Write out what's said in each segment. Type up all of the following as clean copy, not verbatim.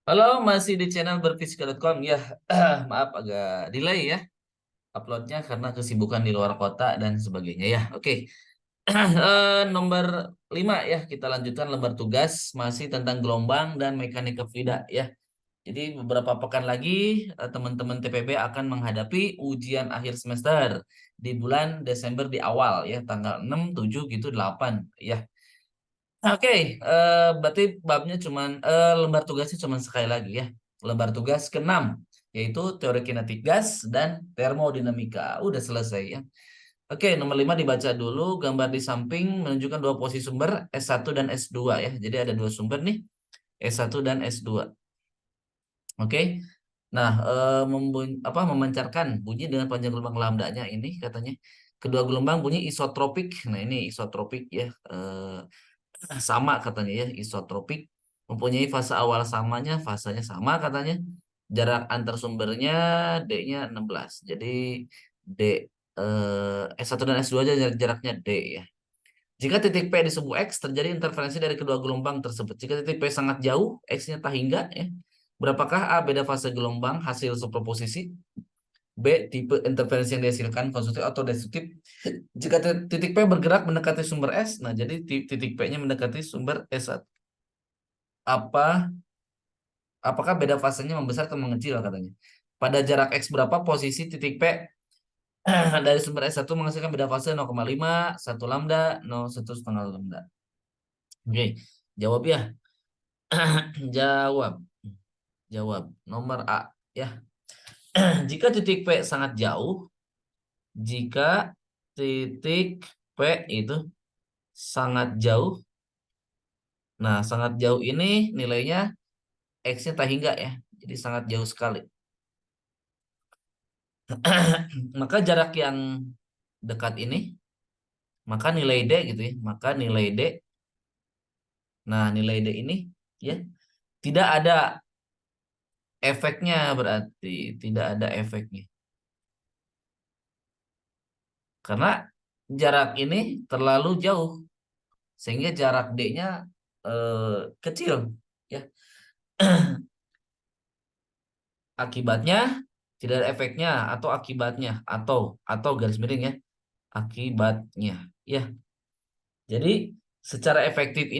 Halo, masih di channel berfisika.com ya. Maaf agak delay ya uploadnya karena kesibukan di luar kota dan sebagainya ya. Oke. Nomor 5 ya, kita lanjutkan lembar tugas masih tentang gelombang dan mekanika fluida ya. Jadi beberapa pekan lagi teman-teman TPB akan menghadapi ujian akhir semester di bulan Desember di awal ya, tanggal 6, 7 gitu 8 ya. Oke, berarti babnya cuman lembar tugasnya cuman sekali lagi ya. Lembar tugas ke-6 yaitu teori kinetik gas dan termodinamika. Udah selesai ya. Oke, nomor 5 dibaca dulu. Gambar di samping menunjukkan dua posisi sumber S1 dan S2 ya. Jadi ada dua sumber nih, S1 dan S2. Oke. Nah, memancarkan bunyi dengan panjang gelombang lambdanya ini katanya. Kedua gelombang bunyi isotropik. Nah, ini isotropik ya. Sama katanya ya, isotropik, mempunyai fase awal samanya, fasanya sama katanya, jarak antar sumbernya D-nya 16. Jadi D S1 dan S2 aja jaraknya D ya. Jika titik P di sebuah X terjadi interferensi dari kedua gelombang tersebut. Jika titik P sangat jauh, X-nya tak hingga ya. Berapakah A beda fase gelombang hasil superposisi? B tipe interferensi yang dihasilkan konstruktif atau destruktif. Jika titik P bergerak mendekati sumber S, nah jadi titik P-nya mendekati sumber S1. Apa apakah beda fasenya membesar atau mengecil katanya? Pada jarak X berapa posisi titik P dari sumber S1 menghasilkan beda fase 0,5, 1 lambda, 0,1 setengah lambda. Oke, jawab ya. Jawab. Jawab. Nomor A ya. Jika titik P sangat jauh, jika titik P itu sangat jauh, nah sangat jauh ini nilainya X-nya tak hingga ya. Jadi sangat jauh sekali. Maka jarak yang dekat ini, maka nilai D gitu ya. Maka nilai D, nah nilai D ini ya tidak ada efeknya, berarti tidak ada efeknya. Karena jarak ini terlalu jauh sehingga jarak D-nya kecil ya. Akibatnya tidak ada efeknya atau akibatnya atau garis miring ya, akibatnya ya. Jadi secara efektif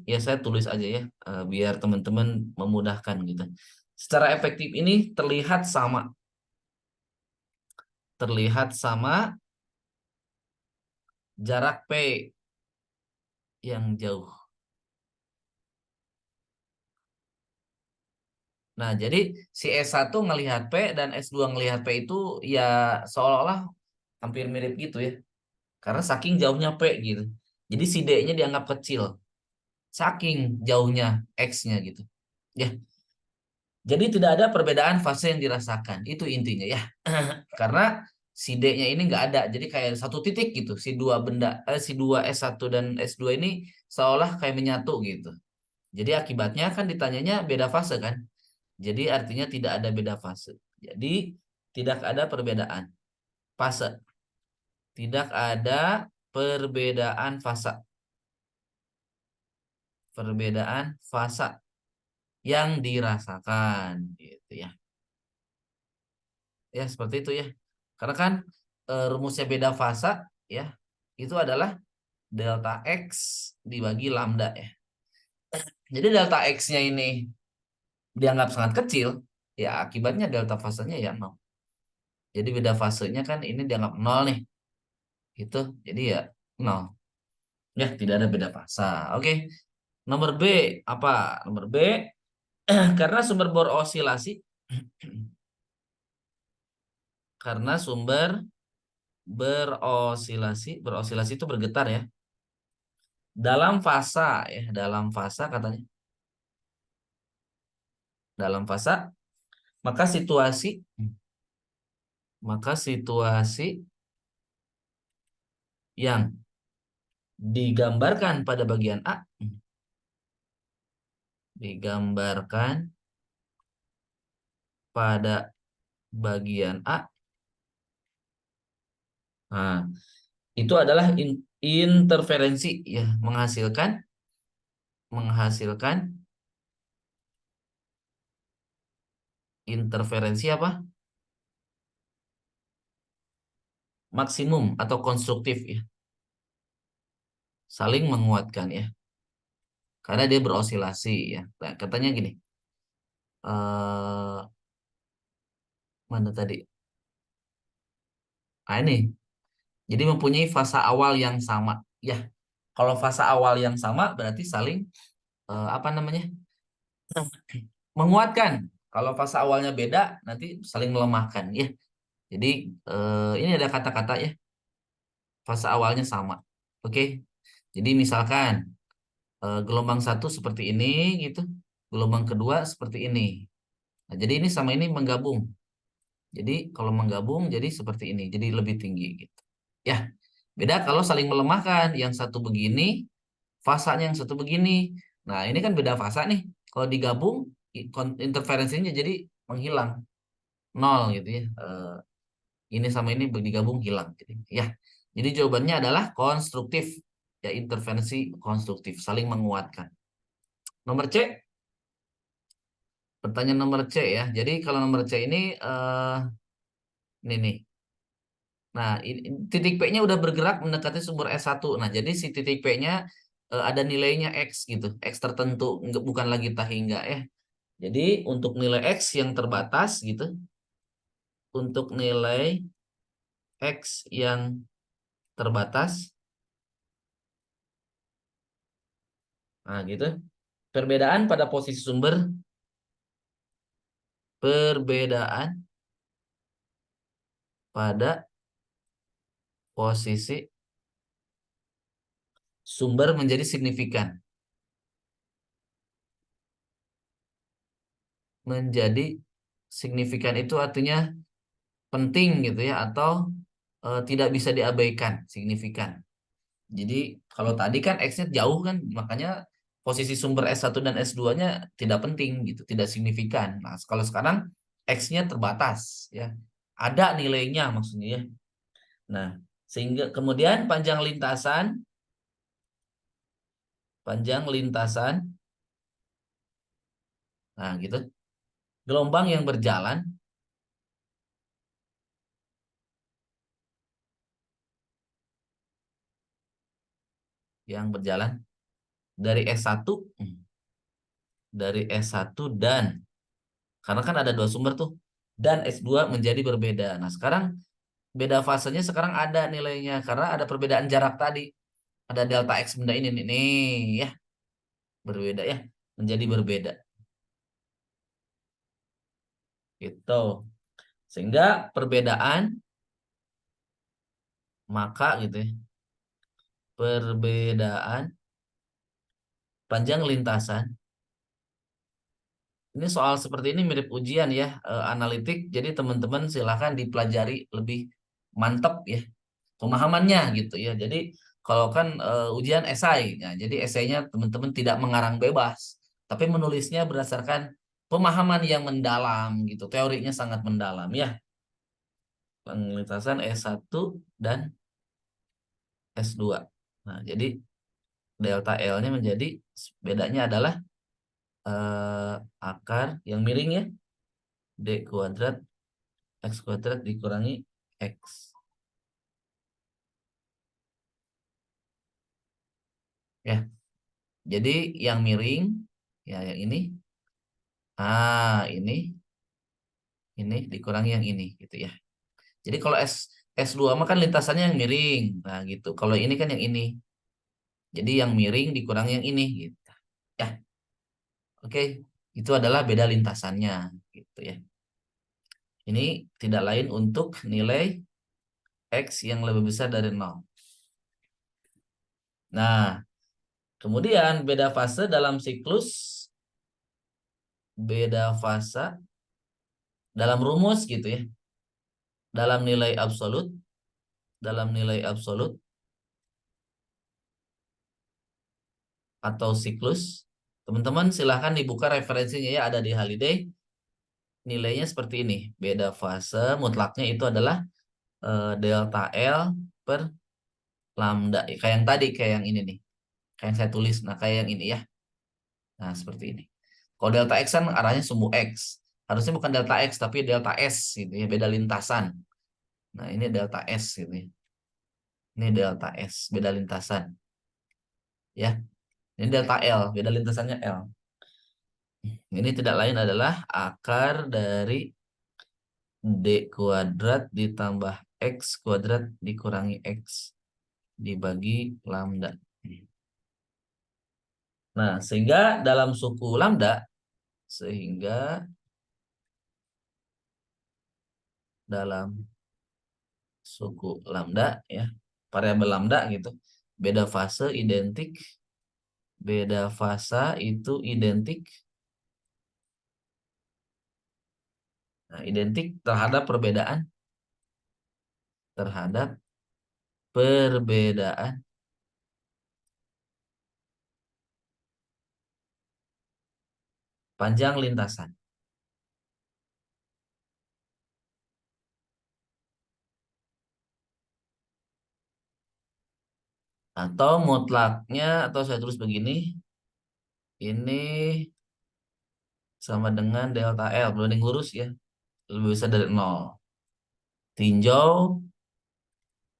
ya saya tulis aja ya, biar teman-teman memudahkan gitu. Secara efektif ini terlihat sama jarak P yang jauh. Nah, jadi si S1 ngelihat P dan S2 ngelihat P itu ya seolah-olah hampir mirip gitu ya. Karena saking jauhnya P gitu. Jadi si D-nya dianggap kecil. Saking jauhnya X-nya gitu. Ya, jadi tidak ada perbedaan fase yang dirasakan. Itu intinya ya. Karena si D-nya ini nggak ada. Jadi kayak satu titik gitu. Si dua S1 dan S2 ini seolah kayak menyatu gitu. Jadi akibatnya kan ditanyanya beda fase kan. Jadi artinya tidak ada beda fase. Jadi tidak ada perbedaan fase. Tidak ada perbedaan fase. Perbedaan fase yang dirasakan gitu ya. Ya, seperti itu ya. Karena kan rumusnya beda fasa ya. Itu adalah delta X dibagi lambda ya. Jadi delta X-nya ini dianggap sangat kecil, ya akibatnya delta fasenya ya nol. Jadi beda fasenya kan ini dianggap nol nih. Gitu. Jadi ya nol. Ya, tidak ada beda fasa. Oke. Nomor B apa? Nomor B karena sumber berosilasi karena sumber berosilasi itu bergetar ya. Dalam fasa katanya. Dalam fasa, maka situasi yang digambarkan pada bagian A digambarkan pada bagian A. Nah, itu adalah interferensi ya, menghasilkan Interferensi apa? Maksimum atau konstruktif ya. Saling menguatkan ya. Karena dia berosilasi ya. Nah, katanya gini. eh Mana tadi? Nah ini. Jadi mempunyai fasa awal yang sama. Ya. Kalau fasa awal yang sama berarti saling apa namanya? Menguatkan. Kalau fasa awalnya beda nanti saling melemahkan ya. Jadi ini ada kata-kata ya. Fasa awalnya sama. Oke. Jadi misalkan gelombang satu seperti ini gitu. Gelombang kedua seperti ini. Nah, jadi ini sama ini menggabung. Jadi kalau menggabung jadi seperti ini, jadi lebih tinggi gitu. Ya, beda kalau saling melemahkan, yang satu begini, fasanya yang satu begini. Nah, ini kan beda fasa nih. Kalau digabung, interferensinya jadi menghilang, nol gitu ya. Ini sama ini digabung hilang gitu. Ya, jadi jawabannya adalah konstruktif. Ya, intervensi konstruktif, saling menguatkan. Nomor C, pertanyaan nomor C ya. Jadi kalau nomor C ini nih. Nah, titik P-nya udah bergerak mendekati sumber S1. Nah, jadi si titik P-nya ada nilainya X gitu. X tertentu, bukan lagi tahingga ya. Jadi untuk nilai X yang terbatas gitu, untuk nilai X yang terbatas, nah gitu. Perbedaan pada posisi sumber, perbedaan pada posisi sumber menjadi signifikan. Menjadi signifikan itu artinya penting gitu ya, atau tidak bisa diabaikan, signifikan. Jadi kalau tadi kan X-nya jauh kan, makanya posisi sumber S1 dan S2-nya tidak penting gitu, tidak signifikan. Nah, kalau sekarang X-nya terbatas ya. Ada nilainya maksudnya ya. Nah, sehingga kemudian panjang lintasan, nah gitu. Gelombang yang berjalan dari S1, dari S1 dan karena kan ada dua sumber tuh, dan S2 menjadi berbeda. Nah, sekarang beda fasenya sekarang ada nilainya karena ada perbedaan jarak tadi. Ada delta X benda ini nih ya, berbeda ya, menjadi berbeda gitu. Sehingga perbedaan maka gitu ya, perbedaan panjang lintasan. Ini soal seperti ini mirip ujian ya, analitik. Jadi teman-teman silahkan dipelajari lebih mantap ya pemahamannya gitu ya. Jadi kalau kan ujian esai, ya, jadi esainya teman-teman tidak mengarang bebas, tapi menulisnya berdasarkan pemahaman yang mendalam gitu. Teorinya sangat mendalam ya. Penglitasan S1 dan S2. Nah, jadi delta L-nya menjadi bedanya adalah eh, akar yang miring ya, D kuadrat X kuadrat dikurangi X. Ya, jadi yang miring, ya yang ini dikurangi yang ini gitu ya. Jadi kalau S2 mah kan lintasannya yang miring. Nah, gitu. Kalau ini kan yang ini. Jadi yang miring dikurangi yang ini gitu. Ya, oke. Itu adalah beda lintasannya gitu ya. Ini tidak lain untuk nilai X yang lebih besar dari 0. Nah, kemudian beda fase dalam rumus gitu ya. Dalam nilai absolut, dalam nilai absolut atau siklus. Teman-teman silahkan dibuka referensinya ya, ada di Haliday. Nilainya seperti ini. Beda fase mutlaknya itu adalah delta L per lambda. Kayak yang tadi, kayak yang ini nih. Kayak yang saya tulis. Nah, kayak yang ini ya. Nah, seperti ini. Kalau delta X kan arahnya sumbu X. Harusnya bukan delta X tapi delta S gitu ya, beda lintasan. Nah, ini delta S gitu ya. Ini delta S, beda lintasan. Ya, ini delta L, beda lintasannya L. Ini tidak lain adalah akar dari D kuadrat ditambah X kuadrat dikurangi X dibagi lambda. Nah, sehingga dalam suku lambda, sehingga dalam suku lambda ya, variabel lambda gitu, beda fase identik, beda fasa itu identik, nah, identik terhadap terhadap perbedaan panjang lintasan. Atau mutlaknya, atau saya tulis begini, ini sama dengan delta L, berbanding lurus ya, lebih besar dari 0. Tinjau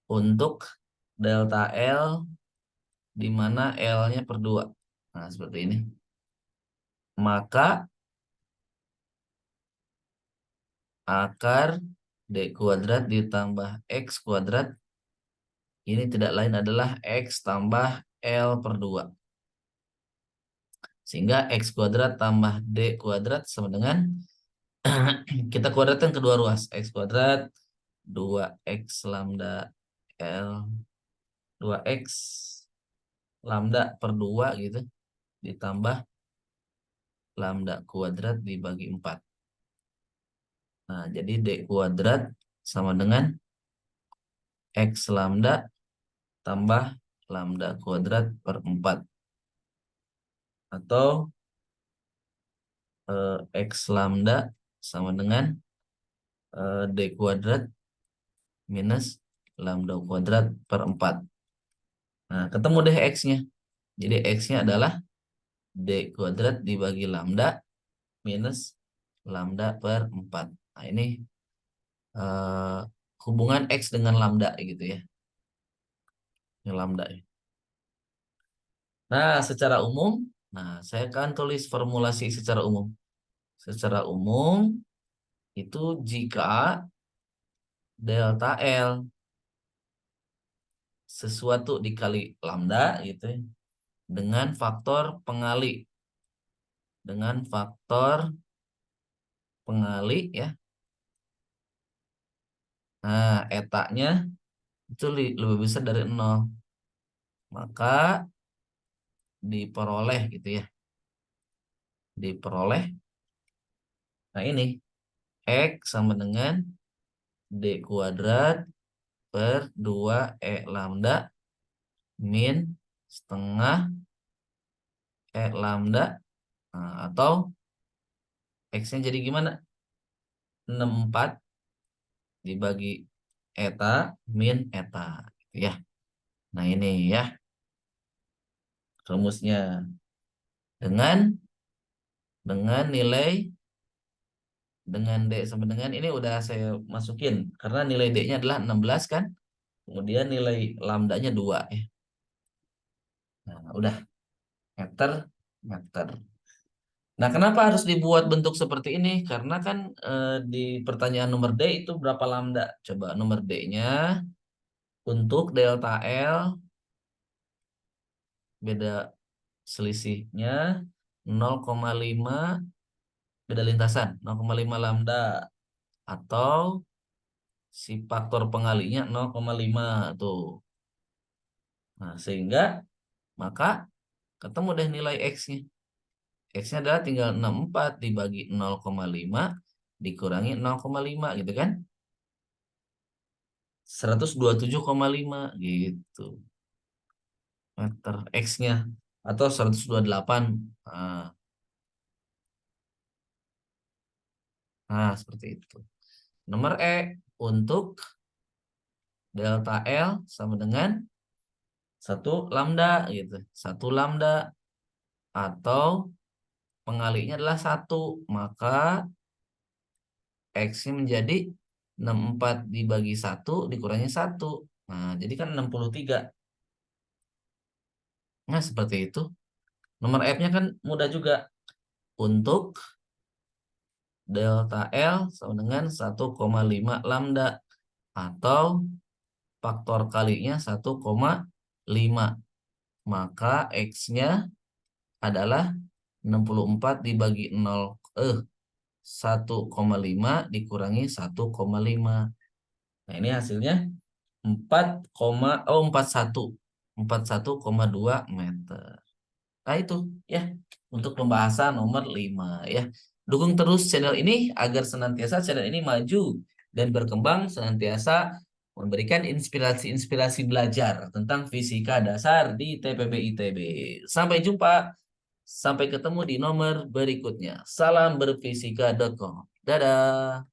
untuk delta L di mana L-nya per 2. Nah, seperti ini. Maka akar D kuadrat ditambah X kuadrat ini tidak lain adalah X tambah L per 2. Sehingga X kuadrat tambah D kuadrat sama dengan kita kuadratkan kedua ruas. X kuadrat 2X lambda L 2X lambda per 2 gitu. Ditambah lambda kuadrat dibagi 4. Nah, jadi D kuadrat sama dengan X lambda tambah lambda kuadrat per 4. Atau X lambda sama dengan D kuadrat minus lambda kuadrat per 4. Nah, ketemu deh X-nya. Jadi X-nya adalah D kuadrat dibagi lambda minus lambda per 4. Nah, ini eh, hubungan X dengan lambda gitu ya. Ini lambda ya. Nah, secara umum, nah saya akan tulis formulasi secara umum. Secara umum itu jika delta L sesuatu dikali lambda gitu ya, dengan faktor pengali ya. Nah, etanya itu lebih besar dari 0. Maka diperoleh gitu ya. Diperoleh. Nah, ini X sama dengan D kuadrat per 2E lambda min setengah E lambda. Nah, atau X-nya jadi gimana? 64 dibagi eta min eta gitu ya. Nah, ini ya rumusnya dengan nilai dengan D sama dengan ini udah saya masukin karena nilai D-nya adalah 16 kan. Kemudian nilai lambdanya 2 ya. Nah, udah meter meter. Nah, kenapa harus dibuat bentuk seperti ini? Karena kan di pertanyaan nomor D itu berapa lambda? Coba nomor D-nya untuk delta L beda selisihnya 0,5 beda lintasan 0,5 lambda atau si faktor pengalinya 0,5 tuh. Nah, sehingga maka ketemu deh nilai X-nya. X-nya adalah tinggal 64 dibagi 0,5 dikurangi 0,5 gitu kan. 127,5 gitu meter X-nya atau 128. Nah, nah, seperti itu. Nomor E untuk delta L sama dengan 1 lambda gitu. 1 lambda atau pengalinya adalah 1. Maka X-nya menjadi 64 dibagi 1 dikurangi 1. Nah, jadi kan 63. Nah, seperti itu. Nomor F-nya kan mudah juga. Untuk delta L sama dengan 1,5 lambda. Atau faktor kalinya 1,5. Maka X-nya adalah 64 dibagi 1,5 dikurangi 1,5. Nah, ini hasilnya 41,2 meter. Nah, itu ya untuk pembahasan nomor 5 ya. Dukung terus channel ini agar senantiasa channel ini maju dan berkembang, senantiasa memberikan inspirasi-inspirasi belajar tentang fisika dasar di TPB ITB. Sampai jumpa, sampai ketemu di nomor berikutnya. Salam berfisika.com. Dadah.